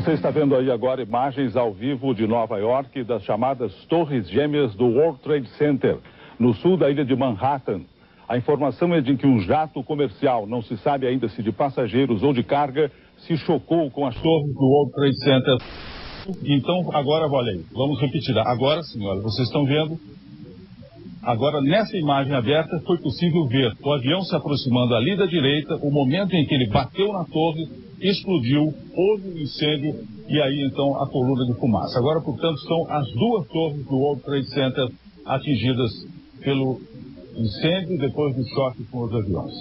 Você está vendo aí agora imagens ao vivo de Nova York das chamadas Torres Gêmeas do World Trade Center, no sul da ilha de Manhattan. A informação é de que um jato comercial, não se sabe ainda se de passageiros ou de carga, se chocou com as torres do World Trade Center. Então, agora, olha aí, vamos repetir. Agora, senhora, vocês estão vendo? Agora, nessa imagem aberta, foi possível ver o avião se aproximando ali da direita, o momento em que ele bateu na torre, explodiu, houve um incêndio e aí, então, a coluna de fumaça. Agora, portanto, são as duas torres do World Trade Center atingidas pelo incêndio depois do choque com os aviões.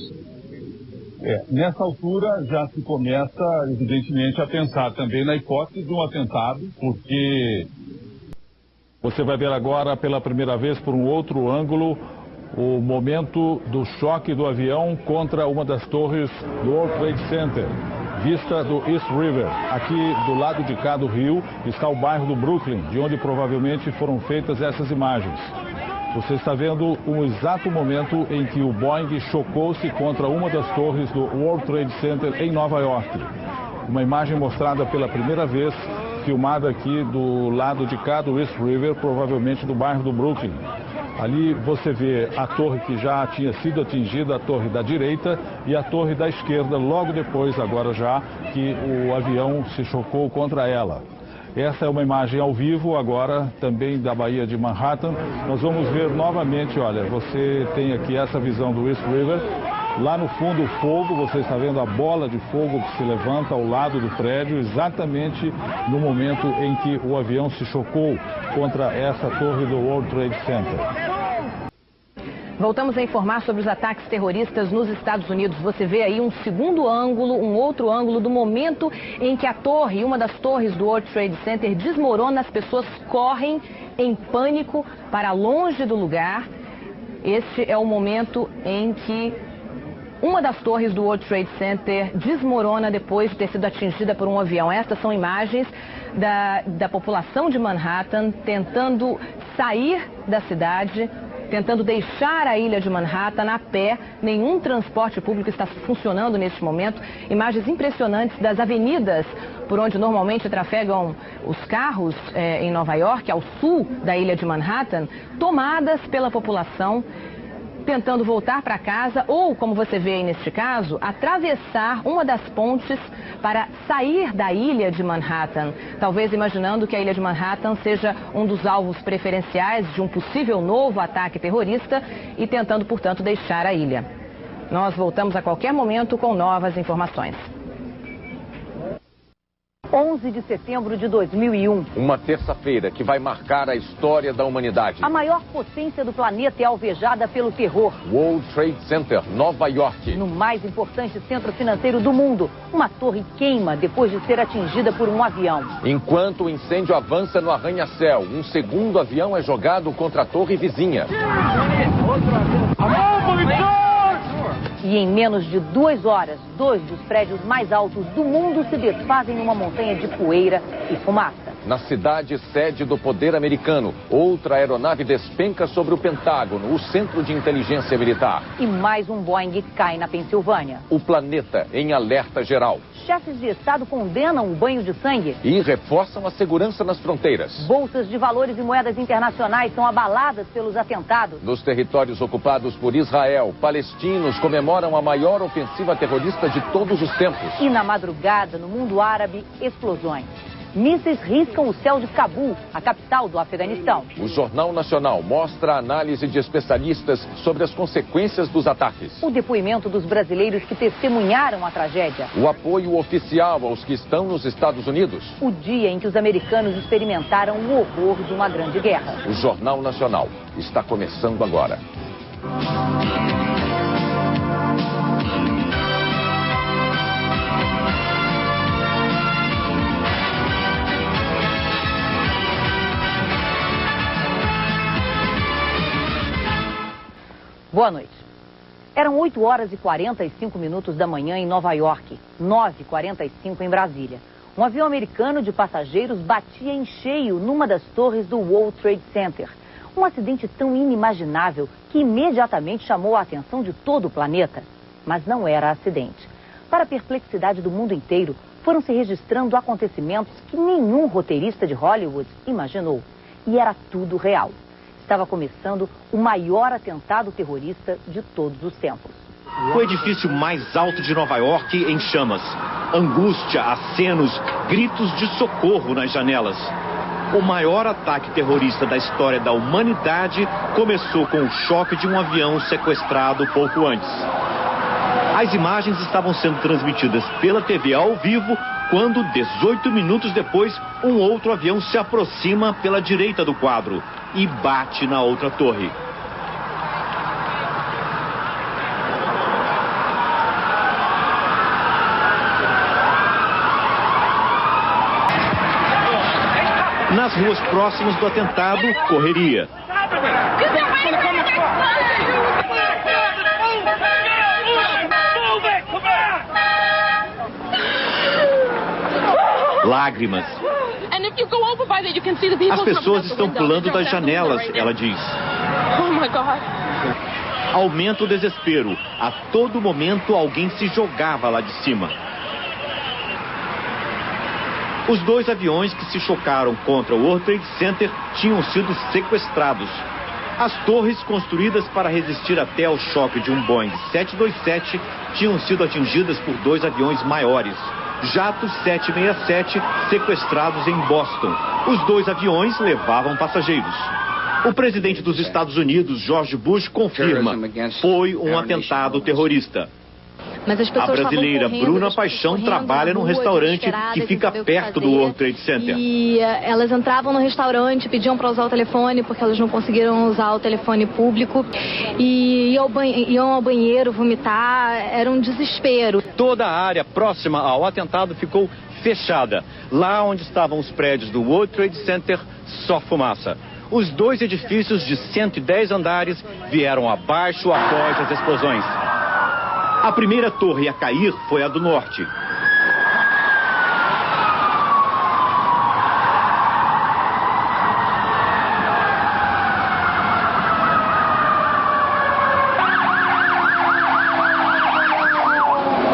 Nessa altura já se começa, evidentemente, a pensar também na hipótese de um atentado, porque você vai ver agora pela primeira vez por um outro ângulo o momento do choque do avião contra uma das torres do World Trade Center, vista do East River. Aqui do lado de cá do rio está o bairro do Brooklyn, de onde provavelmente foram feitas essas imagens. Você está vendo o exato momento em que o Boeing chocou-se contra uma das torres do World Trade Center em Nova York. Uma imagem mostrada pela primeira vez, filmada aqui do lado de cá do East River, provavelmente do bairro do Brooklyn. Ali você vê a torre que já tinha sido atingida, a torre da direita, e a torre da esquerda, logo depois, agora já, que o avião se chocou contra ela. Essa é uma imagem ao vivo agora, também da Baía de Manhattan. Nós vamos ver novamente, olha, você tem aqui essa visão do East River. Lá no fundo o fogo, você está vendo a bola de fogo que se levanta ao lado do prédio, exatamente no momento em que o avião se chocou contra essa torre do World Trade Center. Voltamos a informar sobre os ataques terroristas nos Estados Unidos. Você vê aí um segundo ângulo, um outro ângulo do momento em que a torre, uma das torres do World Trade Center desmorona, as pessoas correm em pânico para longe do lugar. Este é o momento em que uma das torres do World Trade Center desmorona depois de ter sido atingida por um avião. Estas são imagens da população de Manhattan tentando sair da cidade, tentando deixar a ilha de Manhattan a pé. Nenhum transporte público está funcionando neste momento. Imagens impressionantes das avenidas por onde normalmente trafegam os carros em Nova York, ao sul da ilha de Manhattan, tomadas pela população, tentando voltar para casa ou, como você vê aí neste caso, atravessar uma das pontes para sair da ilha de Manhattan, talvez imaginando que a ilha de Manhattan seja um dos alvos preferenciais de um possível novo ataque terrorista e tentando, portanto, deixar a ilha. Nós voltamos a qualquer momento com novas informações. 11 de setembro de 2001. Uma terça-feira que vai marcar a história da humanidade. A maior potência do planeta é alvejada pelo terror. World Trade Center, Nova York. No mais importante centro financeiro do mundo, uma torre queima depois de ser atingida por um avião. Enquanto o incêndio avança no arranha-céu, um segundo avião é jogado contra a torre vizinha. E em menos de 2 horas, 2 dos prédios mais altos do mundo se desfazem numa montanha de poeira e fumaça. Na cidade sede do poder americano, outra aeronave despenca sobre o Pentágono, o centro de inteligência militar. E mais um Boeing cai na Pensilvânia. O planeta em alerta geral. Chefes de Estado condenam o banho de sangue. E reforçam a segurança nas fronteiras. Bolsas de valores e moedas internacionais são abaladas pelos atentados. Nos territórios ocupados por Israel, palestinos comemoram a maior ofensiva terrorista de todos os tempos. E na madrugada, no mundo árabe, explosões. Mísseis riscam o céu de Cabul, a capital do Afeganistão. O Jornal Nacional mostra a análise de especialistas sobre as consequências dos ataques. O depoimento dos brasileiros que testemunharam a tragédia. O apoio oficial aos que estão nos Estados Unidos. O dia em que os americanos experimentaram o horror de uma grande guerra. O Jornal Nacional está começando agora. Boa noite. Eram 8 horas e 45 minutos da manhã em Nova York, 9h45 em Brasília. Um avião americano de passageiros batia em cheio numa das torres do World Trade Center. Um acidente tão inimaginável que imediatamente chamou a atenção de todo o planeta. Mas não era acidente. Para a perplexidade do mundo inteiro, foram se registrando acontecimentos que nenhum roteirista de Hollywood imaginou. E era tudo real. Estava começando o maior atentado terrorista de todos os tempos. O edifício mais alto de Nova York em chamas. Angústia, acenos, gritos de socorro nas janelas. O maior ataque terrorista da história da humanidade começou com o choque de um avião sequestrado pouco antes. As imagens estavam sendo transmitidas pela TV ao vivo quando, 18 minutos depois, um outro avião se aproxima pela direita do quadro e bate na outra torre. Nas ruas próximas do atentado, correria. Lágrimas. As pessoas estão pulando das janelas, ela diz. Aumenta o desespero. A todo momento alguém se jogava lá de cima. Os dois aviões que se chocaram contra o World Trade Center tinham sido sequestrados. As torres construídas para resistir até ao choque de um Boeing 727 tinham sido atingidas por dois aviões maiores. Jatos 767 sequestrados em Boston. Os dois aviões levavam passageiros. O presidente dos Estados Unidos, George Bush, confirma: foi um atentado terrorista. Mas as pessoas a brasileira Bruna Paixão trabalha num restaurante que fica perto do World Trade Center. E elas entravam no restaurante, pediam para usar o telefone porque elas não conseguiram usar o telefone público. E iam ao banheiro vomitar, era um desespero. Toda a área próxima ao atentado ficou fechada. Lá onde estavam os prédios do World Trade Center, só fumaça. Os dois edifícios de 110 andares vieram abaixo após as explosões. A primeira torre a cair foi a do norte.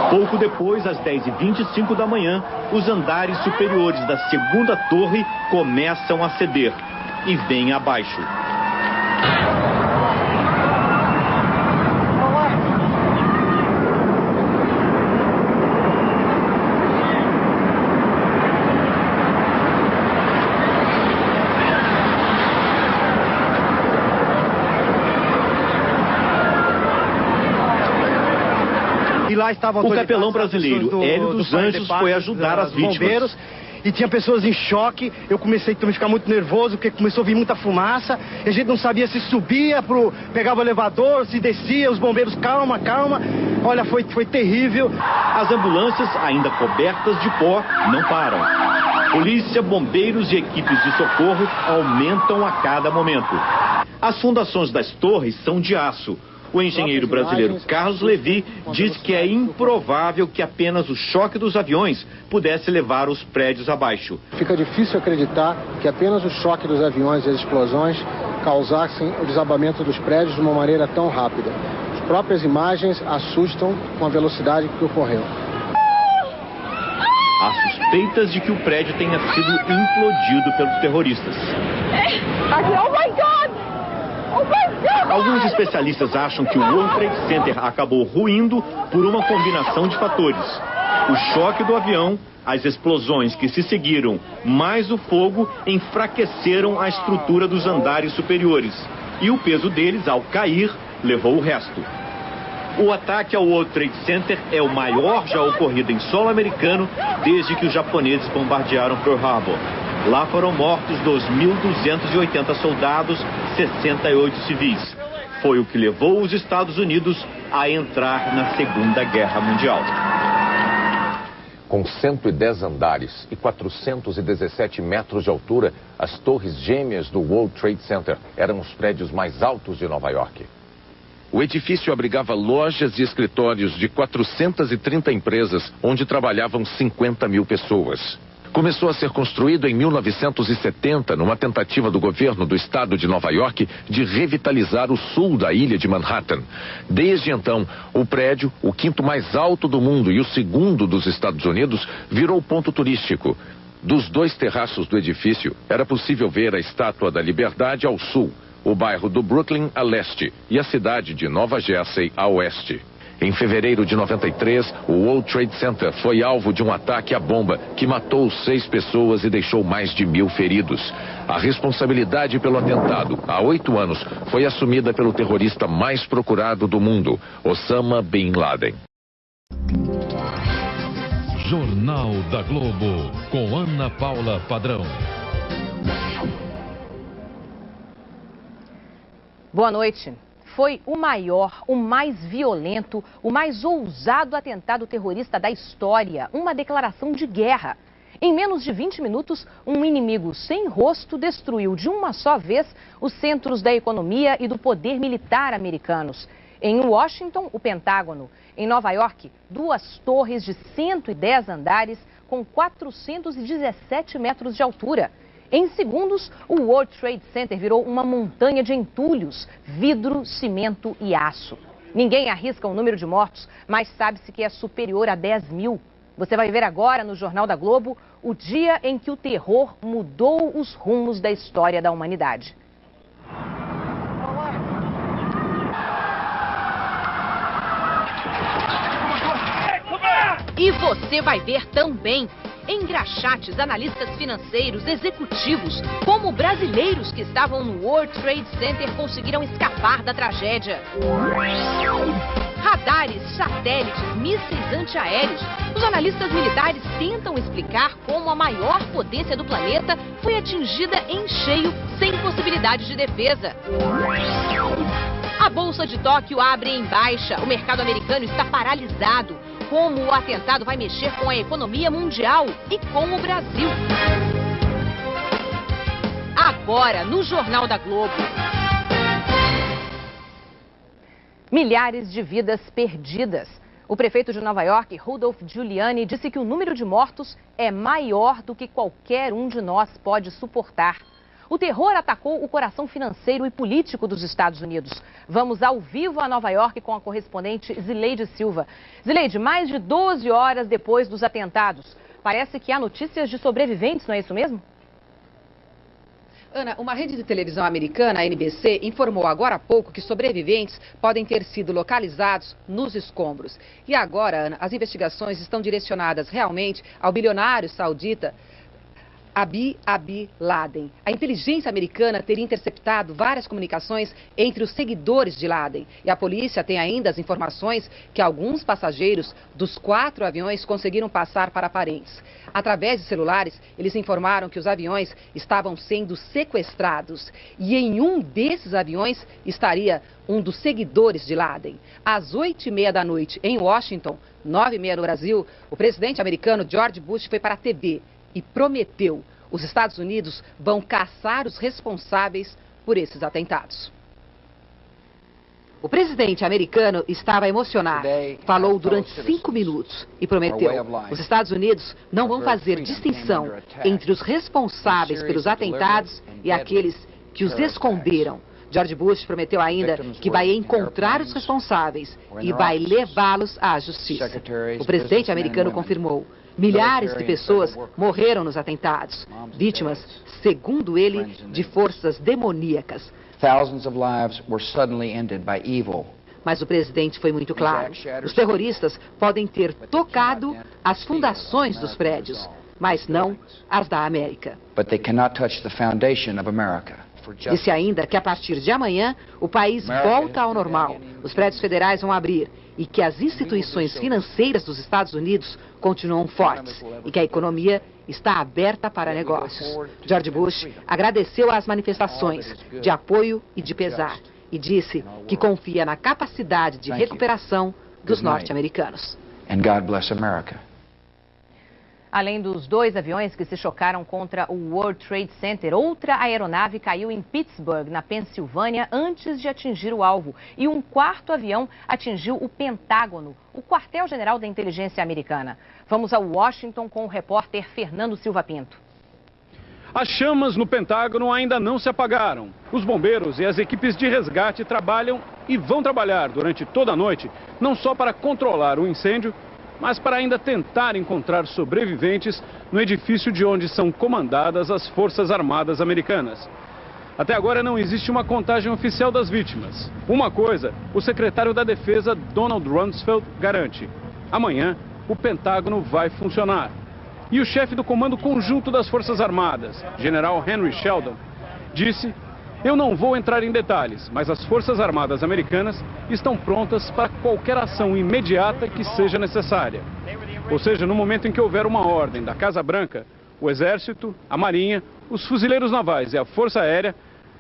Pouco depois, às 10h25 da manhã, os andares superiores da segunda torre começam a ceder e vêm abaixo. E lá estavam o capelão brasileiro, Hélio dos Anjos, foi ajudar as vítimas. E tinha pessoas em choque. Eu comecei a ficar muito nervoso, porque começou a vir muita fumaça. E a gente não sabia se subia, pegava o elevador, se descia. Os bombeiros, calma, calma. Olha, foi terrível. As ambulâncias, ainda cobertas de pó, não param. Polícia, bombeiros e equipes de socorro aumentam a cada momento. As fundações das torres são de aço. O engenheiro brasileiro Carlos Levi diz que é improvável que apenas o choque dos aviões pudesse levar os prédios abaixo. Fica difícil acreditar que apenas o choque dos aviões e as explosões causassem o desabamento dos prédios de uma maneira tão rápida. As próprias imagens assustam com a velocidade que ocorreu. Há suspeitas de que o prédio tenha sido implodido pelos terroristas. Oh my God! Oh my God! Alguns especialistas acham que o World Trade Center acabou ruindo por uma combinação de fatores. O choque do avião, as explosões que se seguiram, mais o fogo enfraqueceram a estrutura dos andares superiores. E o peso deles, ao cair, levou o resto. O ataque ao World Trade Center é o maior já ocorrido em solo americano desde que os japoneses bombardearam Pearl Harbor. Lá foram mortos 2.280 soldados, 68 civis. Foi o que levou os Estados Unidos a entrar na Segunda Guerra Mundial. Com 110 andares e 417 metros de altura, as torres gêmeas do World Trade Center eram os prédios mais altos de Nova York. O edifício abrigava lojas e escritórios de 430 empresas, onde trabalhavam 50 mil pessoas. Começou a ser construído em 1970, numa tentativa do governo do estado de Nova York de revitalizar o sul da ilha de Manhattan. Desde então, o prédio, o quinto mais alto do mundo e o segundo dos Estados Unidos, virou ponto turístico. Dos 2 terraços do edifício, era possível ver a Estátua da Liberdade ao sul, o bairro do Brooklyn a leste e a cidade de Nova Jersey a oeste. Em fevereiro de 93, o World Trade Center foi alvo de um ataque à bomba que matou 6 pessoas e deixou mais de 1000 feridos. A responsabilidade pelo atentado, há 8 anos, foi assumida pelo terrorista mais procurado do mundo, Osama Bin Laden. Jornal da Globo, com Ana Paula Padrão. Boa noite. Foi o maior, o mais violento, o mais ousado atentado terrorista da história. Uma declaração de guerra. Em menos de 20 minutos, um inimigo sem rosto destruiu de uma só vez os centros da economia e do poder militar americanos. Em Washington, o Pentágono. Em Nova York, 2 torres de 110 andares com 417 metros de altura. Em segundos, o World Trade Center virou uma montanha de entulhos, vidro, cimento e aço. Ninguém arrisca o número de mortos, mas sabe-se que é superior a 10.000. Você vai ver agora no Jornal da Globo o dia em que o terror mudou os rumos da história da humanidade. E você vai ver também engraxates, analistas financeiros, executivos, como brasileiros que estavam no World Trade Center conseguiram escapar da tragédia. Radares, satélites, mísseis antiaéreos. Os analistas militares tentam explicar como a maior potência do planeta foi atingida em cheio, sem possibilidade de defesa. A Bolsa de Tóquio abre em baixa. O mercado americano está paralisado. Como o atentado vai mexer com a economia mundial e com o Brasil. Agora, no Jornal da Globo. Milhares de vidas perdidas. O prefeito de Nova York, Rudolph Giuliani, disse que o número de mortos é maior do que qualquer um de nós pode suportar. O terror atacou o coração financeiro e político dos Estados Unidos. Vamos ao vivo a Nova York com a correspondente Zileide Silva. Zileide, mais de 12 horas depois dos atentados, parece que há notícias de sobreviventes, não é isso mesmo? Ana, uma rede de televisão americana, a NBC, informou agora há pouco que sobreviventes podem ter sido localizados nos escombros. E agora, Ana, as investigações estão direcionadas realmente ao bilionário saudita Bin Laden. A inteligência americana teria interceptado várias comunicações entre os seguidores de Laden. E a polícia tem ainda as informações que alguns passageiros dos 4 aviões conseguiram passar para parentes. Através de celulares, eles informaram que os aviões estavam sendo sequestrados. E em um desses aviões estaria um dos seguidores de Laden. Às 8h30 da noite, em Washington, 9h30 no Brasil, o presidente americano George Bush foi para a TV e prometeu: os Estados Unidos vão caçar os responsáveis por esses atentados. O presidente americano estava emocionado. Falou durante 5 minutos e prometeu: os Estados Unidos não vão fazer distinção entre os responsáveis pelos atentados e aqueles que os esconderam. George Bush prometeu ainda que vai encontrar os responsáveis e vai levá-los à justiça. O presidente americano confirmou: milhares de pessoas morreram nos atentados, vítimas, segundo ele, de forças demoníacas. Mas o presidente foi muito claro: os terroristas podem ter tocado as fundações dos prédios, mas não as da América. Disse ainda que a partir de amanhã o país volta ao normal, os prédios federais vão abrir e que as instituições financeiras dos Estados Unidos continuam fortes e que a economia está aberta para negócios. George Bush agradeceu as manifestações de apoio e de pesar e disse que confia na capacidade de recuperação dos norte-americanos. Além dos 2 aviões que se chocaram contra o World Trade Center, outra aeronave caiu em Pittsburgh, na Pensilvânia, antes de atingir o alvo. E um 4º avião atingiu o Pentágono, o quartel-general da inteligência americana. Vamos a Washington com o repórter Fernando Silva Pinto. As chamas no Pentágono ainda não se apagaram. Os bombeiros e as equipes de resgate trabalham e vão trabalhar durante toda a noite, não só para controlar o incêndio, mas para ainda tentar encontrar sobreviventes no edifício de onde são comandadas as Forças Armadas Americanas. Até agora não existe uma contagem oficial das vítimas. Uma coisa, o secretário da Defesa, Donald Rumsfeld, garante: amanhã o Pentágono vai funcionar. E o chefe do Comando Conjunto das Forças Armadas, General Henry Sheldon, disse: eu não vou entrar em detalhes, mas as Forças Armadas Americanas estão prontas para qualquer ação imediata que seja necessária. Ou seja, no momento em que houver uma ordem da Casa Branca, o Exército, a Marinha, os fuzileiros navais e a Força Aérea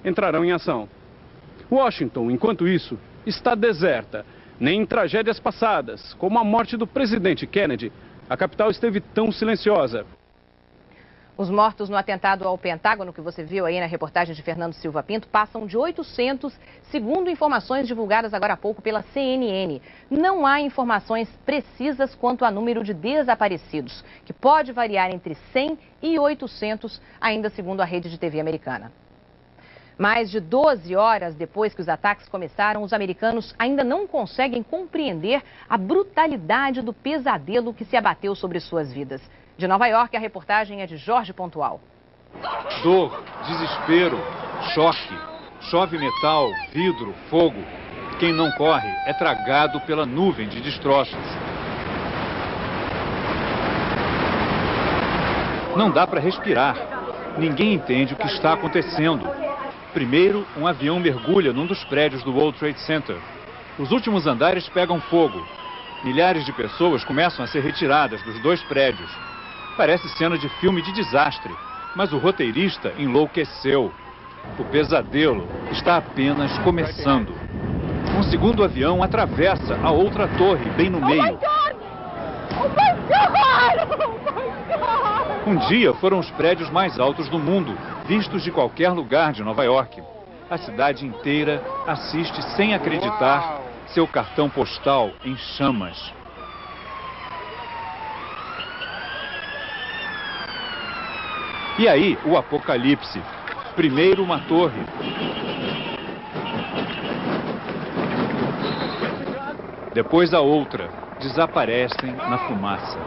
entrarão em ação. Washington, enquanto isso, está deserta. Nem em tragédias passadas, como a morte do presidente Kennedy, a capital esteve tão silenciosa. Os mortos no atentado ao Pentágono, que você viu aí na reportagem de Fernando Silva Pinto, passam de 800, segundo informações divulgadas agora há pouco pela CNN. Não há informações precisas quanto ao número de desaparecidos, que pode variar entre 100 e 800, ainda segundo a rede de TV americana. Mais de 12 horas depois que os ataques começaram, os americanos ainda não conseguem compreender a brutalidade do pesadelo que se abateu sobre suas vidas. De Nova York, a reportagem é de Jorge Pontual. Dor, desespero, choque, chove metal, vidro, fogo. Quem não corre é tragado pela nuvem de destroços. Não dá para respirar. Ninguém entende o que está acontecendo. Primeiro, um avião mergulha num dos prédios do World Trade Center. Os últimos andares pegam fogo. Milhares de pessoas começam a ser retiradas dos 2 prédios. Parece cena de filme de desastre, mas o roteirista enlouqueceu. O pesadelo está apenas começando. Um segundo avião atravessa a outra torre, bem no meio. Um dia foram os prédios mais altos do mundo, vistos de qualquer lugar de Nova York. A cidade inteira assiste sem acreditar seu cartão postal em chamas. E aí, o apocalipse. Primeiro uma torre. Depois a outra. Desaparecem na fumaça.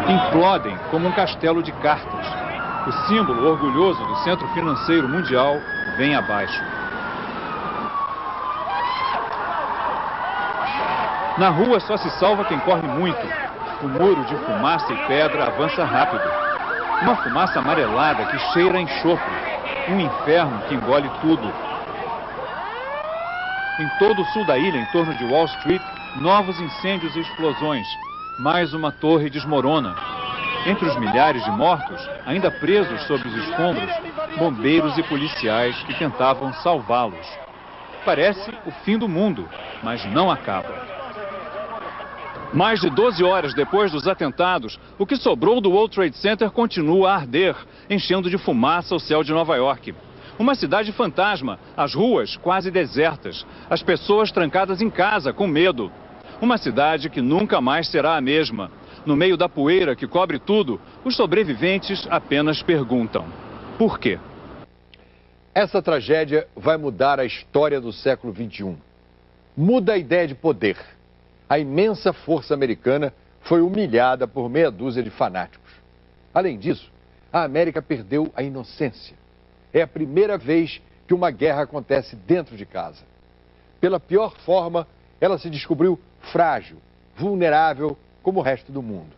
Implodem como um castelo de cartas. O símbolo orgulhoso do Centro Financeiro Mundial vem abaixo. Na rua só se salva quem corre muito. O muro de fumaça e pedra avança rápido. Uma fumaça amarelada que cheira a enxofre. Um inferno que engole tudo. Em todo o sul da ilha, em torno de Wall Street, novos incêndios e explosões. Mais uma torre desmorona. Entre os milhares de mortos, ainda presos sob os escombros, bombeiros e policiais que tentavam salvá-los. Parece o fim do mundo, mas não acaba. Mais de 12 horas depois dos atentados, o que sobrou do World Trade Center continua a arder, enchendo de fumaça o céu de Nova York. Uma cidade fantasma, as ruas quase desertas, as pessoas trancadas em casa com medo. Uma cidade que nunca mais será a mesma. No meio da poeira que cobre tudo, os sobreviventes apenas perguntam: por quê? Essa tragédia vai mudar a história do século XXI. Muda a ideia de poder. A imensa força americana foi humilhada por meia dúzia de fanáticos. Além disso, a América perdeu a inocência. É a primeira vez que uma guerra acontece dentro de casa. Pela pior forma, ela se descobriu frágil, vulnerável como o resto do mundo.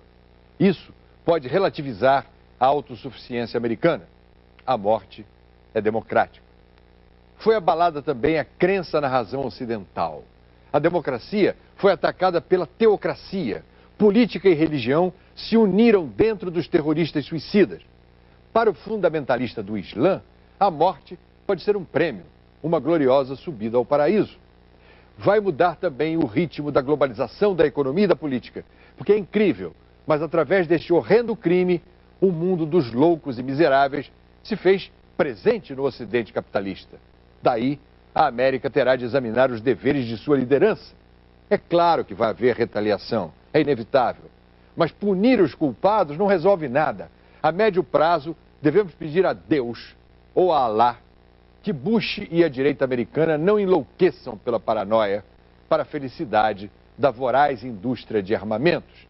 Isso pode relativizar a autossuficiência americana. A morte é democrática. Foi abalada também a crença na razão ocidental. A democracia foi atacada pela teocracia. Política e religião se uniram dentro dos terroristas suicidas. Para o fundamentalista do Islã, a morte pode ser um prêmio, uma gloriosa subida ao paraíso. vai mudar também o ritmo da globalização da economia e da política. Porque é incrível, mas através deste horrendo crime, o mundo dos loucos e miseráveis se fez presente no Ocidente capitalista. Daí, a América terá de examinar os deveres de sua liderança. É claro que vai haver retaliação, é inevitável. Mas punir os culpados não resolve nada. A médio prazo, devemos pedir a Deus ou a Alá que Bush e a direita americana não enlouqueçam pela paranoia para a felicidade da voraz indústria de armamentos.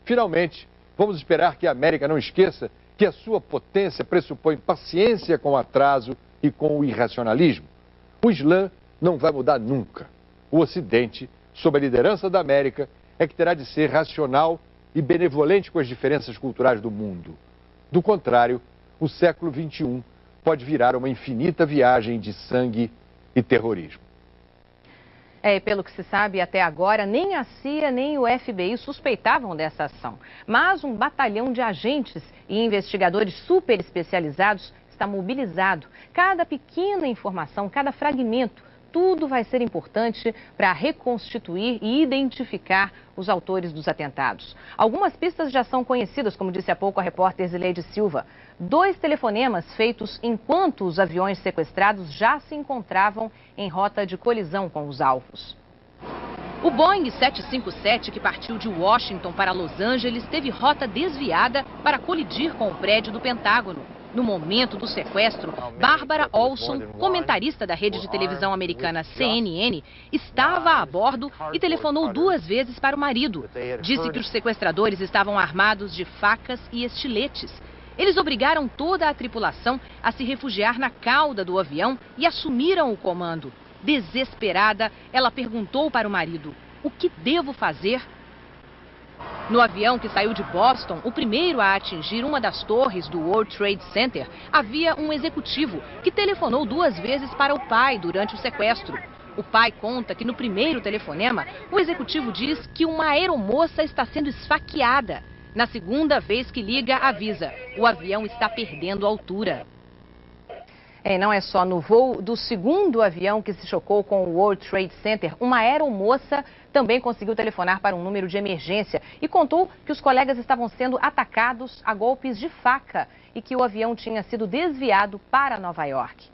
Finalmente, vamos esperar que a América não esqueça que a sua potência pressupõe paciência com o atraso e com o irracionalismo. O Islã não vai mudar nunca. O Ocidente, sob a liderança da América, é que terá de ser racional e benevolente com as diferenças culturais do mundo. Do contrário, o século XXI pode virar uma infinita viagem de sangue e terrorismo. Pelo que se sabe até agora, nem a CIA nem o FBI suspeitavam dessa ação. Mas um batalhão de agentes e investigadores super especializados está mobilizado. Cada pequena informação, cada fragmento, tudo vai ser importante para reconstituir e identificar os autores dos atentados. Algumas pistas já são conhecidas, como disse há pouco a repórter Zileide Silva. 2 telefonemas feitos enquanto os aviões sequestrados já se encontravam em rota de colisão com os alvos. O Boeing 757, que partiu de Washington para Los Angeles, teve rota desviada para colidir com o prédio do Pentágono. No momento do sequestro, Bárbara Olson, comentarista da rede de televisão americana CNN, estava a bordo e telefonou 2 vezes para o marido. Disse que os sequestradores estavam armados de facas e estiletes. Eles obrigaram toda a tripulação a se refugiar na cauda do avião e assumiram o comando. Desesperada, ela perguntou para o marido: "O que devo fazer?" No avião que saiu de Boston, o primeiro a atingir uma das torres do World Trade Center, havia um executivo que telefonou 2 vezes para o pai durante o sequestro. O pai conta que no primeiro telefonema, o executivo diz que uma aeromoça está sendo esfaqueada. Na segunda vez que liga, avisa: o avião está perdendo altura. Não é só no voo do segundo avião que se chocou com o World Trade Center. Uma aeromoça também conseguiu telefonar para um número de emergência e contou que os colegas estavam sendo atacados a golpes de faca e que o avião tinha sido desviado para Nova York.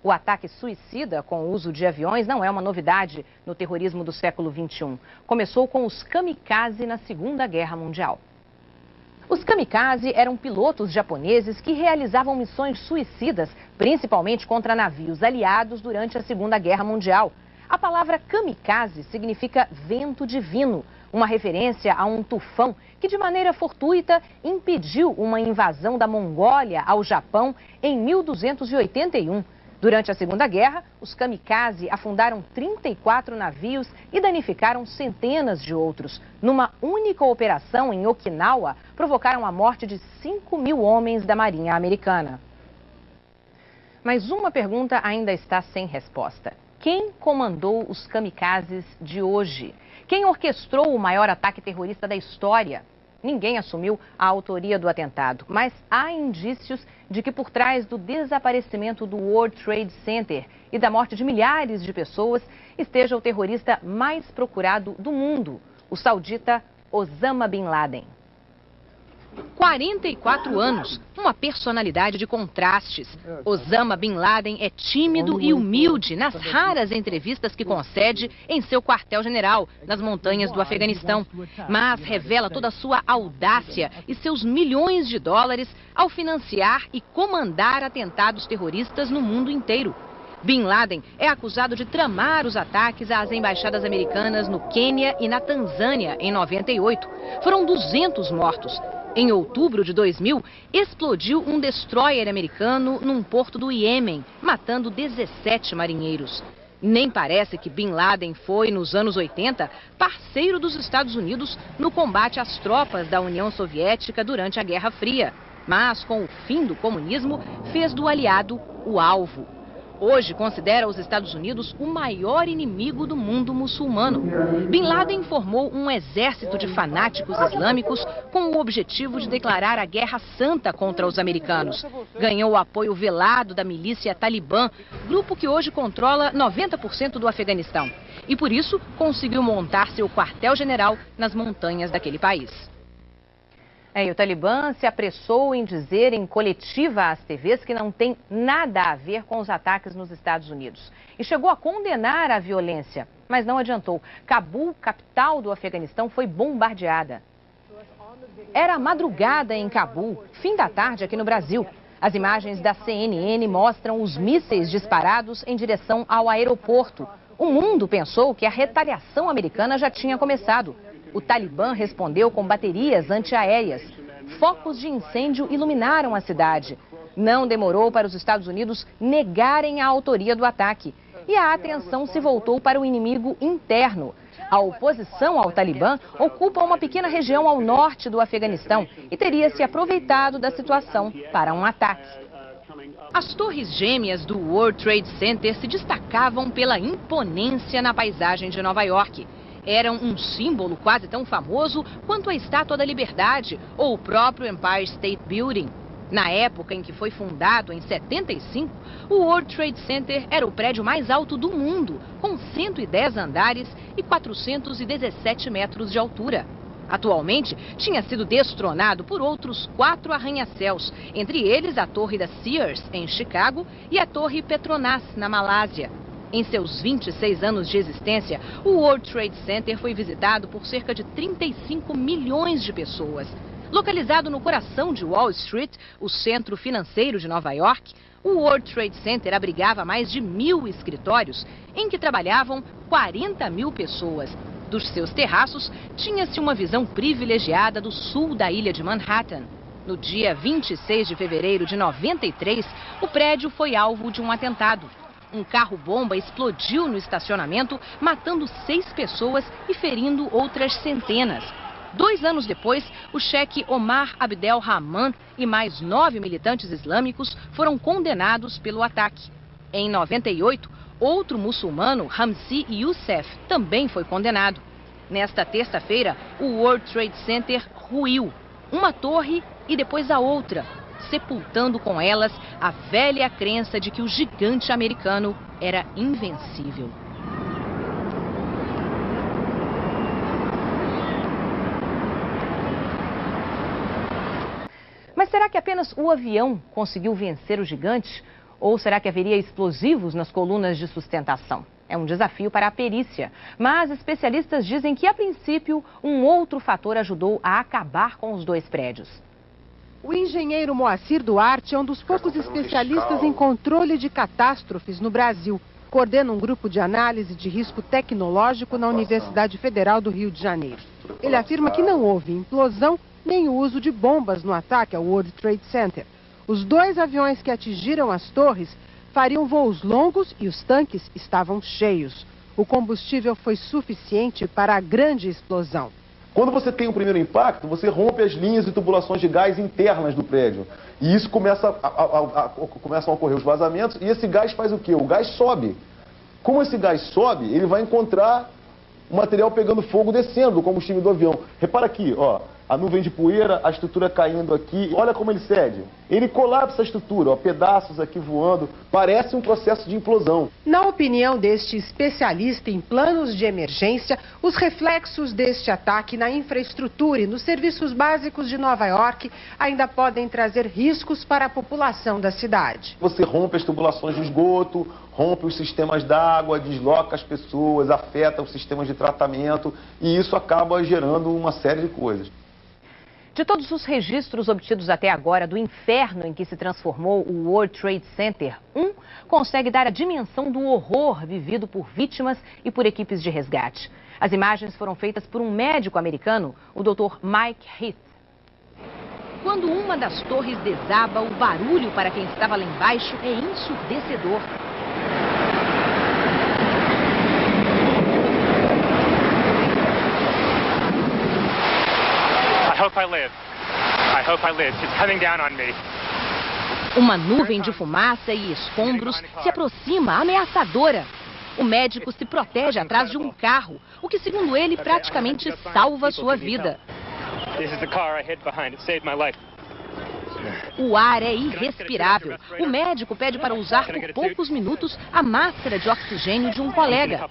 O ataque suicida com o uso de aviões não é uma novidade no terrorismo do século XXI. Começou com os kamikaze na Segunda Guerra Mundial. Os kamikaze eram pilotos japoneses que realizavam missões suicidas, principalmente contra navios aliados durante a Segunda Guerra Mundial. A palavra kamikaze significa vento divino, uma referência a um tufão que de maneira fortuita impediu uma invasão da Mongólia ao Japão em 1281. Durante a Segunda Guerra, os kamikaze afundaram 34 navios e danificaram centenas de outros. Numa única operação em Okinawa, provocaram a morte de 5.000 homens da Marinha Americana. Mas uma pergunta ainda está sem resposta. Quem comandou os kamikazes de hoje? Quem orquestrou o maior ataque terrorista da história? Ninguém assumiu a autoria do atentado, mas há indícios de que por trás do desaparecimento do World Trade Center e da morte de milhares de pessoas esteja o terrorista mais procurado do mundo, o saudita Osama Bin Laden. 44 anos, uma personalidade de contrastes. Osama Bin Laden é tímido e humilde nas raras entrevistas que concede em seu quartel-general, nas montanhas do Afeganistão. Mas revela toda a sua audácia e seus milhões de dólares ao financiar e comandar atentados terroristas no mundo inteiro. Bin Laden é acusado de tramar os ataques às embaixadas americanas no Quênia e na Tanzânia em 98. Foram 200 mortos. Em outubro de 2000, explodiu um destroyer americano num porto do Iêmen, matando 17 marinheiros. Nem parece que Bin Laden foi, nos anos 80, parceiro dos Estados Unidos no combate às tropas da União Soviética durante a Guerra Fria. Mas, com o fim do comunismo, fez do aliado o alvo. Hoje considera os Estados Unidos o maior inimigo do mundo muçulmano. Bin Laden formou um exército de fanáticos islâmicos com o objetivo de declarar a guerra santa contra os americanos. Ganhou o apoio velado da milícia Talibã, grupo que hoje controla 90% do Afeganistão. e, por isso, conseguiu montar seu quartel-general nas montanhas daquele país. E o Talibã se apressou em dizer em coletiva às TVs que não tem nada a ver com os ataques nos Estados Unidos. E chegou a condenar a violência, mas não adiantou. Cabul, capital do Afeganistão, foi bombardeada. Era madrugada em Cabul, fim da tarde aqui no Brasil. As imagens da CNN mostram os mísseis disparados em direção ao aeroporto. O mundo pensou que a retaliação americana já tinha começado. O Talibã respondeu com baterias antiaéreas. Focos de incêndio iluminaram a cidade. Não demorou para os Estados Unidos negarem a autoria do ataque. E a atenção se voltou para o inimigo interno. A oposição ao Talibã ocupa uma pequena região ao norte do Afeganistão e teria se aproveitado da situação para um ataque. As torres gêmeas do World Trade Center se destacavam pela imponência na paisagem de Nova York. Eram um símbolo quase tão famoso quanto a Estátua da Liberdade ou o próprio Empire State Building. Na época em que foi fundado, em 75, o World Trade Center era o prédio mais alto do mundo, com 110 andares e 417 metros de altura. Atualmente, tinha sido destronado por outros 4 arranha-céus, entre eles a Torre da Sears, em Chicago, e a Torre Petronas, na Malásia. Em seus 26 anos de existência, o World Trade Center foi visitado por cerca de 35 milhões de pessoas. Localizado no coração de Wall Street, o centro financeiro de Nova York, o World Trade Center abrigava mais de 1.000 escritórios, em que trabalhavam 40 mil pessoas. Dos seus terraços, tinha-se uma visão privilegiada do sul da ilha de Manhattan. No dia 26 de fevereiro de 93, o prédio foi alvo de um atentado. Um carro-bomba explodiu no estacionamento, matando 6 pessoas e ferindo outras centenas. 2 anos depois, o cheque Omar Abdel Rahman e mais 9 militantes islâmicos foram condenados pelo ataque. Em 98, outro muçulmano, Ramzi Youssef, também foi condenado. Nesta terça-feira, o World Trade Center ruiu. Uma torre e depois a outra, sepultando com elas a velha crença de que o gigante americano era invencível. Mas será que apenas o avião conseguiu vencer o gigante? Ou será que haveria explosivos nas colunas de sustentação? É um desafio para a perícia, mas especialistas dizem que, a princípio, um outro fator ajudou a acabar com os 2 prédios. O engenheiro Moacir Duarte é um dos poucos especialistas em controle de catástrofes no Brasil. Coordena um grupo de análise de risco tecnológico na Universidade Federal do Rio de Janeiro. Ele afirma que não houve implosão nem o uso de bombas no ataque ao World Trade Center. Os 2 aviões que atingiram as torres fariam voos longos e os tanques estavam cheios. O combustível foi suficiente para a grande explosão. Quando você tem o primeiro impacto, você rompe as linhas e tubulações de gás internas do prédio. E isso começam a ocorrer os vazamentos e esse gás faz o quê? O gás sobe. Como esse gás sobe, ele vai encontrar o material pegando fogo descendo do combustível do avião. Repara aqui, ó. A nuvem de poeira, a estrutura caindo aqui. Olha como ele cede. Ele colapsa a estrutura, ó, pedaços aqui voando. Parece um processo de implosão. Na opinião deste especialista em planos de emergência, os reflexos deste ataque na infraestrutura e nos serviços básicos de Nova York ainda podem trazer riscos para a população da cidade. Você rompe as tubulações de esgoto, rompe os sistemas d'água, desloca as pessoas, afeta os sistemas de tratamento e isso acaba gerando uma série de coisas. De todos os registros obtidos até agora do inferno em que se transformou o World Trade Center, consegue dar a dimensão do horror vivido por vítimas e por equipes de resgate. As imagens foram feitas por um médico americano, o Dr. Mike Heath. Quando uma das torres desaba, o barulho para quem estava lá embaixo é ensurdecedor. Uma nuvem de fumaça e escombros se aproxima, ameaçadora. O médico se protege atrás de um carro, o que, segundo ele, praticamente salva sua vida. O ar é irrespirável. O médico pede para usar por poucos minutos a máscara de oxigênio de um colega.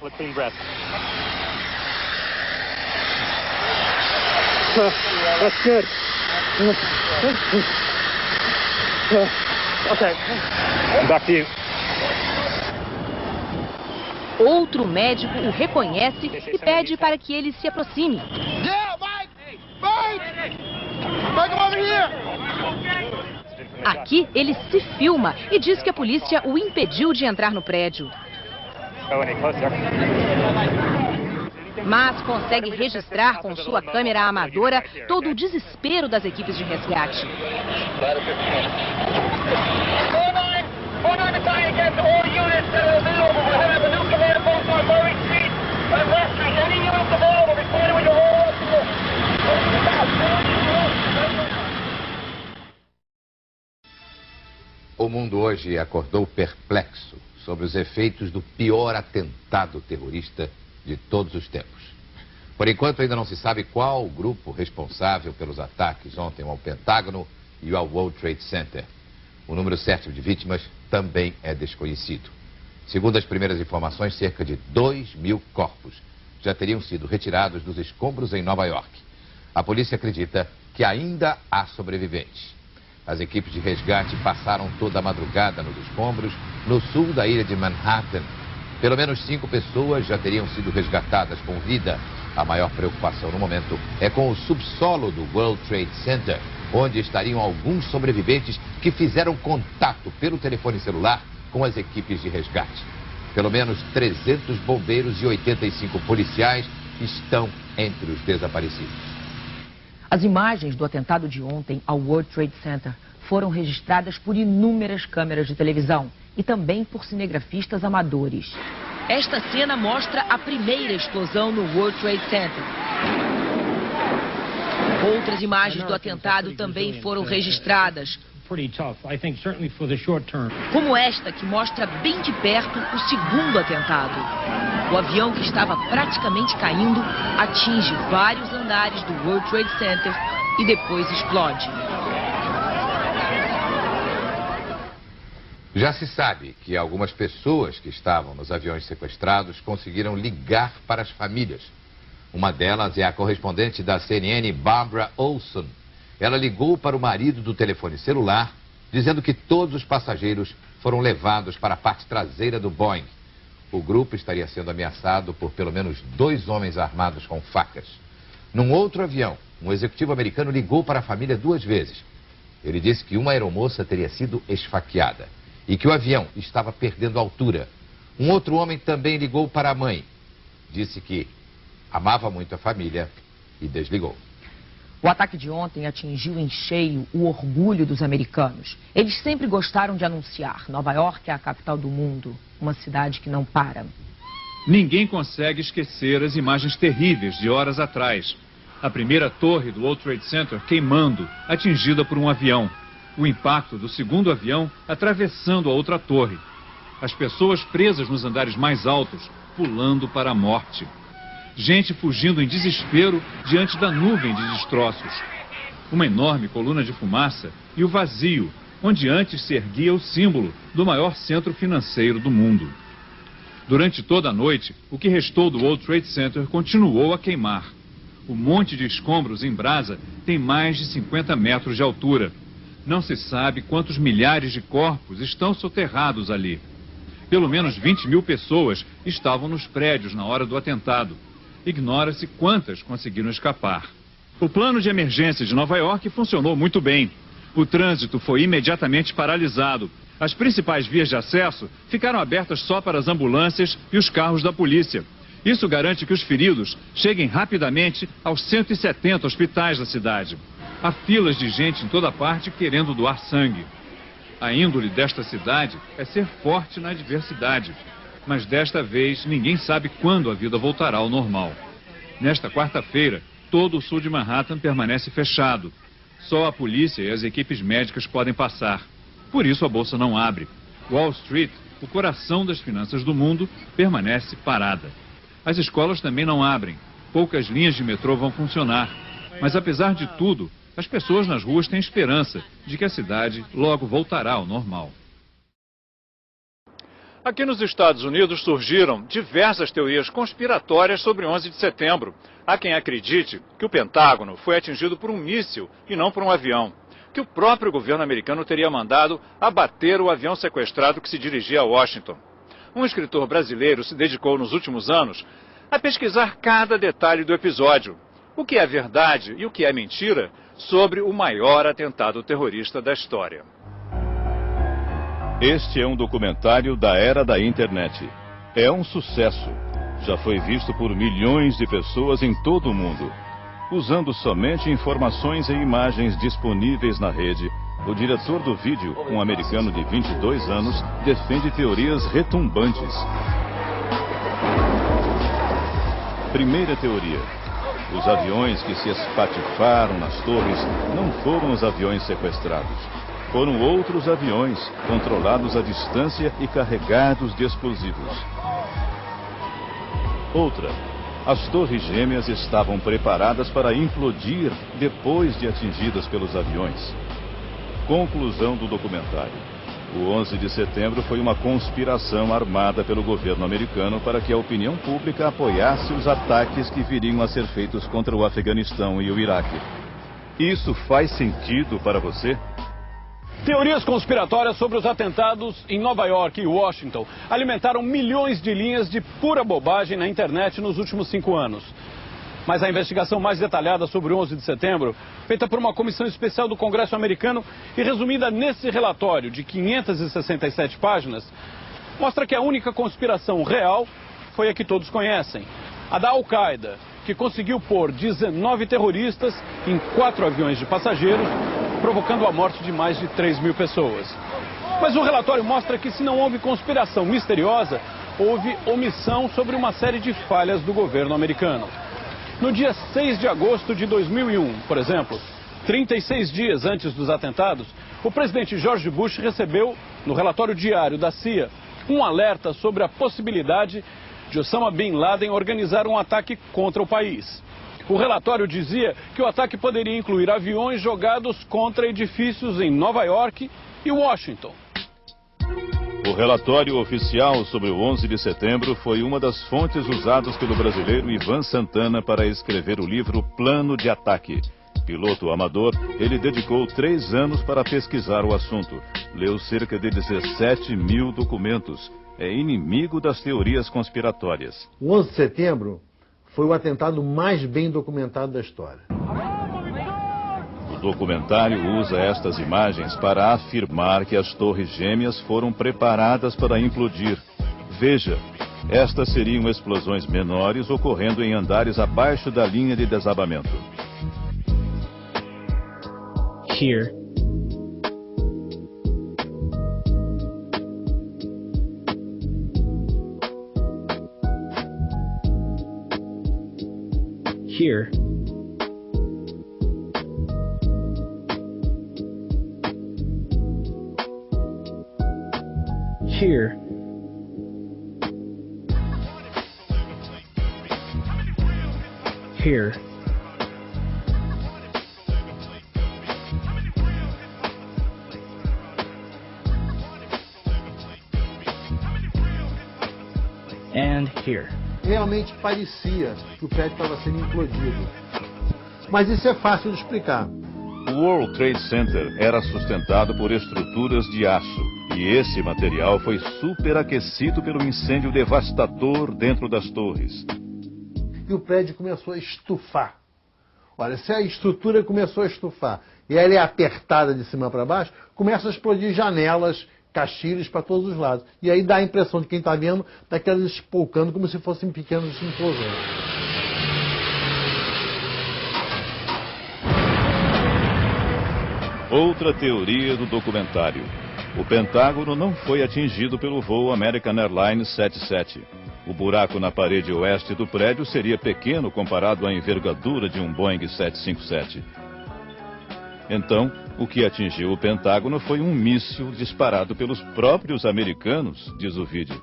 That's good. Okay. Back to you. Outro médico o reconhece e pede para que ele se aproxime. Yeah, Mike! Mike! Mike, over here! Aqui ele se filma e diz que a polícia o impediu de entrar no prédio. Mas consegue registrar com sua câmera amadora todo o desespero das equipes de resgate. O mundo hoje acordou perplexo sobre os efeitos do pior atentado terrorista de todos os tempos. Por enquanto, ainda não se sabe qual o grupo responsável pelos ataques ontem ao Pentágono e ao World Trade Center. O número certo de vítimas também é desconhecido. Segundo as primeiras informações, cerca de 2.000 corpos já teriam sido retirados dos escombros em Nova York. A polícia acredita que ainda há sobreviventes. As equipes de resgate passaram toda a madrugada nos escombros, no sul da ilha de Manhattan. Pelo menos 5 pessoas já teriam sido resgatadas com vida. A maior preocupação no momento é com o subsolo do World Trade Center, onde estariam alguns sobreviventes que fizeram contato pelo telefone celular com as equipes de resgate. Pelo menos 300 bombeiros e 85 policiais estão entre os desaparecidos. As imagens do atentado de ontem ao World Trade Center foram registradas por inúmeras câmeras de televisão e também por cinegrafistas amadores. Esta cena mostra a primeira explosão no World Trade Center. Outras imagens do atentado também foram registradas, como esta que mostra bem de perto o segundo atentado. O avião, que estava praticamente caindo, atinge vários andares do World Trade Center e depois explode. Já se sabe que algumas pessoas que estavam nos aviões sequestrados conseguiram ligar para as famílias. Uma delas é a correspondente da CNN, Barbara Olson. Ela ligou para o marido do telefone celular, dizendo que todos os passageiros foram levados para a parte traseira do Boeing. O grupo estaria sendo ameaçado por pelo menos 2 homens armados com facas. Num outro avião, um executivo americano ligou para a família 2 vezes. Ele disse que uma aeromoça teria sido esfaqueada e que o avião estava perdendo altura. Um outro homem também ligou para a mãe. Disse que amava muito a família e desligou. O ataque de ontem atingiu em cheio o orgulho dos americanos. Eles sempre gostaram de anunciar: Nova York é a capital do mundo, uma cidade que não para. Ninguém consegue esquecer as imagens terríveis de horas atrás. A primeira torre do World Trade Center queimando, atingida por um avião. O impacto do segundo avião atravessando a outra torre. As pessoas presas nos andares mais altos, pulando para a morte. Gente fugindo em desespero diante da nuvem de destroços. Uma enorme coluna de fumaça e o vazio, onde antes se erguia o símbolo do maior centro financeiro do mundo. Durante toda a noite, o que restou do World Trade Center continuou a queimar. O monte de escombros em brasa tem mais de 50 metros de altura. Não se sabe quantos milhares de corpos estão soterrados ali. Pelo menos 20.000 pessoas estavam nos prédios na hora do atentado. Ignora-se quantas conseguiram escapar. O plano de emergência de Nova York funcionou muito bem. O trânsito foi imediatamente paralisado. As principais vias de acesso ficaram abertas só para as ambulâncias e os carros da polícia. Isso garante que os feridos cheguem rapidamente aos 170 hospitais da cidade. Há filas de gente em toda parte querendo doar sangue. A índole desta cidade é ser forte na adversidade. Mas desta vez ninguém sabe quando a vida voltará ao normal. Nesta quarta-feira, todo o sul de Manhattan permanece fechado. Só a polícia e as equipes médicas podem passar. Por isso a bolsa não abre. Wall Street, o coração das finanças do mundo, permanece parada. As escolas também não abrem. Poucas linhas de metrô vão funcionar. Mas apesar de tudo, as pessoas nas ruas têm esperança de que a cidade logo voltará ao normal. Aqui nos Estados Unidos surgiram diversas teorias conspiratórias sobre 11 de setembro. Há quem acredite que o Pentágono foi atingido por um míssil e não por um avião. Que o próprio governo americano teria mandado abater o avião sequestrado que se dirigia a Washington. Um escritor brasileiro se dedicou nos últimos anos a pesquisar cada detalhe do episódio. O que é verdade e o que é mentira sobre o maior atentado terrorista da história. Este é um documentário da era da internet. É um sucesso. Já foi visto por milhões de pessoas em todo o mundo. Usando somente informações e imagens disponíveis na rede, o diretor do vídeo, um americano de 22 anos, defende teorias retumbantes. Primeira teoria. Os aviões que se espatifaram nas torres não foram os aviões sequestrados. Foram outros aviões, controlados à distância e carregados de explosivos. Outra. As torres gêmeas estavam preparadas para implodir depois de atingidas pelos aviões. Conclusão do documentário. O 11 de setembro foi uma conspiração armada pelo governo americano para que a opinião pública apoiasse os ataques que viriam a ser feitos contra o Afeganistão e o Iraque. Isso faz sentido para você? Teorias conspiratórias sobre os atentados em Nova York e Washington alimentaram milhões de linhas de pura bobagem na internet nos últimos 5 anos. Mas a investigação mais detalhada sobre o 11 de setembro, feita por uma comissão especial do Congresso americano e resumida nesse relatório de 567 páginas, mostra que a única conspiração real foi a que todos conhecem, a da Al-Qaeda, que conseguiu pôr 19 terroristas em 4 aviões de passageiros, provocando a morte de mais de 3 mil pessoas. Mas o relatório mostra que se não houve conspiração misteriosa, houve omissão sobre uma série de falhas do governo americano. No dia 6 de agosto de 2001, por exemplo, 36 dias antes dos atentados, o presidente George Bush recebeu, no relatório diário da CIA, um alerta sobre a possibilidade de Osama Bin Laden organizar um ataque contra o país. O relatório dizia que o ataque poderia incluir aviões jogados contra edifícios em Nova York e Washington. O relatório oficial sobre o 11 de setembro foi uma das fontes usadas pelo brasileiro Ivan Santana para escrever o livro Plano de Ataque. Piloto amador, ele dedicou 3 anos para pesquisar o assunto. Leu cerca de 17 mil documentos. É inimigo das teorias conspiratórias. O 11 de setembro foi o atentado mais bem documentado da história. O documentário usa estas imagens para afirmar que as torres gêmeas foram preparadas para implodir. Veja, estas seriam explosões menores ocorrendo em andares abaixo da linha de desabamento. Here. Here. Here. Here. And here. Realmente parecia que o prédio estava sendo implodido. Mas isso é fácil de explicar. O World Trade Center era sustentado por estruturas de aço. E esse material foi superaquecido pelo incêndio devastador dentro das torres. E o prédio começou a estufar. Olha, se a estrutura começou a estufar e ela é apertada de cima para baixo, começa a explodir janelas, caixilhos para todos os lados. E aí dá a impressão de quem está vendo daquelas espolcando como se fossem pequenas implosões. Outra teoria do documentário. O Pentágono não foi atingido pelo voo American Airlines 77. O buraco na parede oeste do prédio seria pequeno comparado à envergadura de um Boeing 757. Então, o que atingiu o Pentágono foi um míssil disparado pelos próprios americanos, diz o vídeo.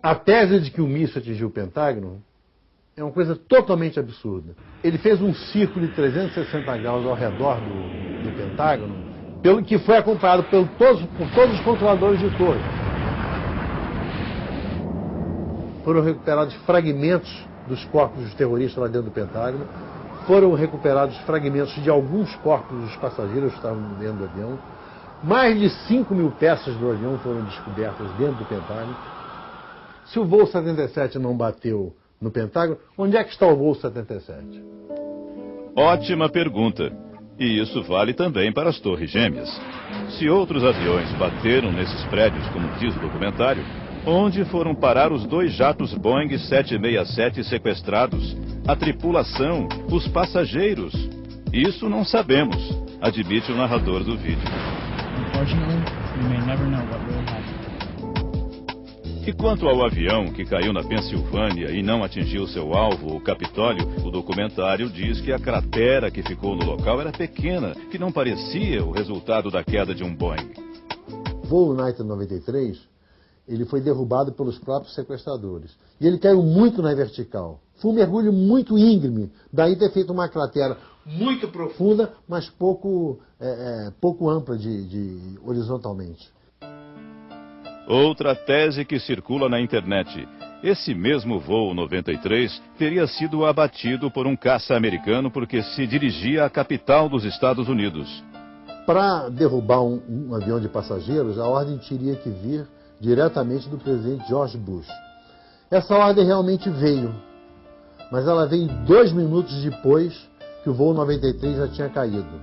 A tese de que o míssil atingiu o Pentágono É uma coisa totalmente absurda. Ele fez um círculo de 360 graus ao redor do Pentágono, pelo que foi acompanhado por todos os controladores de torre. Foram recuperados fragmentos dos corpos dos terroristas lá dentro do Pentágono, foram recuperados fragmentos de alguns corpos dos passageiros que estavam dentro do avião. Mais de 5.000 peças do avião foram descobertas dentro do Pentágono. Se o voo 77 não bateu no Pentágono, onde é que está o voo 77? Ótima pergunta. E isso vale também para as Torres Gêmeas. Se outros aviões bateram nesses prédios, como diz o documentário, onde foram parar os 2 jatos Boeing 767 sequestrados, a tripulação, os passageiros? Isso não sabemos, admite o narrador do vídeo. Unfortunately, we may never know what really happened. E quanto ao avião que caiu na Pensilvânia e não atingiu seu alvo, o Capitólio, o documentário diz que a cratera que ficou no local era pequena, que não parecia o resultado da queda de um Boeing. O voo United 93, ele foi derrubado pelos próprios sequestradores. E ele caiu muito na vertical. Foi um mergulho muito íngreme, daí ter feito uma cratera muito profunda, mas pouco ampla horizontalmente. Outra tese que circula na internet. Esse mesmo voo 93 teria sido abatido por um caça americano porque se dirigia à capital dos Estados Unidos. Para derrubar um avião de passageiros, a ordem teria que vir diretamente do presidente George Bush. Essa ordem realmente veio, mas ela veio 2 minutos depois que o voo 93 já tinha caído.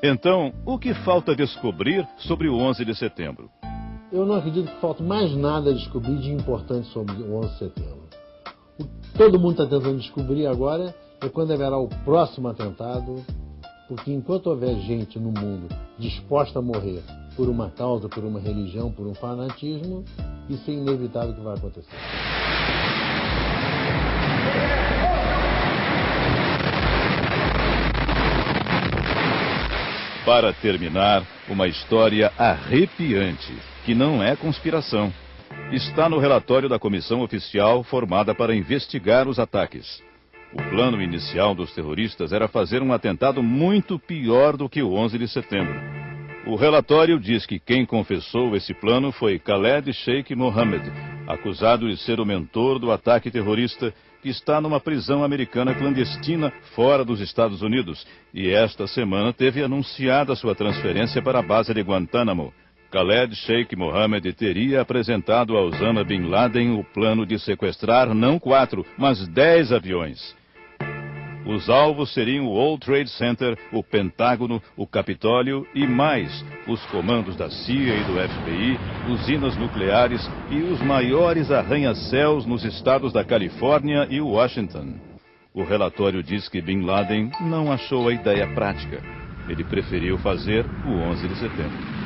Então, o que falta descobrir sobre o 11 de setembro? Eu não acredito que falta mais nada a descobrir de importante sobre o 11 de setembro. O que todo mundo está tentando descobrir agora é quando haverá o próximo atentado, porque enquanto houver gente no mundo disposta a morrer por uma causa, por uma religião, por um fanatismo, isso é inevitável que vai acontecer. Para terminar, uma história arrepiante, que não é conspiração. Está no relatório da comissão oficial formada para investigar os ataques. O plano inicial dos terroristas era fazer um atentado muito pior do que o 11 de setembro. O relatório diz que quem confessou esse plano foi Khaled Sheikh Mohammed, acusado de ser o mentor do ataque terrorista, que está numa prisão americana clandestina fora dos Estados Unidos, e esta semana teve anunciada sua transferência para a base de Guantánamo. Khaled Sheikh Mohammed teria apresentado a Osama Bin Laden o plano de sequestrar não 4, mas 10 aviões. Os alvos seriam o World Trade Center, o Pentágono, o Capitólio e mais, os comandos da CIA e do FBI, usinas nucleares e os maiores arranha-céus nos estados da Califórnia e Washington. O relatório diz que Bin Laden não achou a ideia prática. Ele preferiu fazer o 11 de setembro.